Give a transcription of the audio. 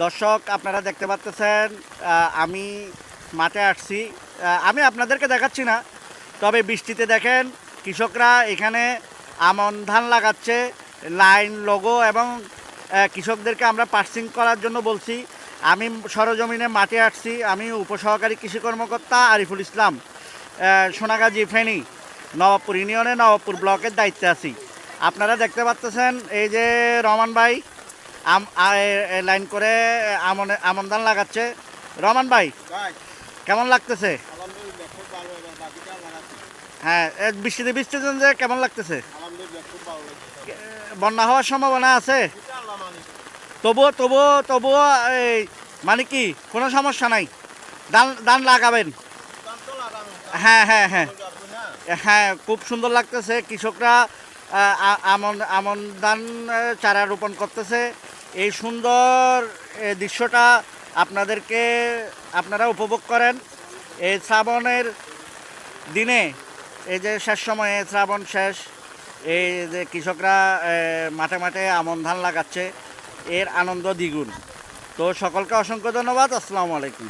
দর্শক আপনারা দেখতে পাচ্ছেন আমি মাঠে আসছি। আমি আপনাদেরকে দেখাচ্ছি না, তবে বৃষ্টিতে দেখেন কৃষকরা এখানে আমন ধান লাগাচ্ছে, লাইন লোগো, এবং কৃষকদেরকে আমরা পার্সিং করার জন্য বলছি। আমি সরজমিনে মাঠে আসছি। আমি উপসহকারী কৃষি কর্মকর্তা আরিফুল ইসলাম, সোনাগাজী ফেনী, নবাবপুর ইউনিয়নে নবাবপুর ব্লকের দায়িত্বে আছি। আপনারা দেখতে পাচ্ছেন এই যে রহমান ভাই লাইন করে আমন ধান লাগাচ্ছে। রহমান ভাই, কেমন লাগতেছে? হ্যাঁ, বৃষ্টিতে বৃষ্টিতে যে কেমন লাগতেছে? বন্যা হওয়ার সম্ভাবনা আছে? তবুও তবুও তবুও এই মানে কি কোনো সমস্যা নাই? ধান ধান লাগাবেন? হ্যাঁ হ্যাঁ হ্যাঁ হ্যাঁ, খুব সুন্দর লাগতেছে। কৃষকরা আমন আমন ধান চারা রোপণ করতেছে। এই সুন্দর দৃশ্যটা আপনারা উপভোগ করেন। এই শ্রাবণের দিনে, এই যে শেষ সময়ে, শ্রাবণ শেষ, এই যে কৃষকরা মাঠে মাঠে আমন ধান লাগাচ্ছে, এর আনন্দ দ্বিগুণ। তো সকলকে অসংখ্য ধন্যবাদ। আসসালামু আলাইকুম।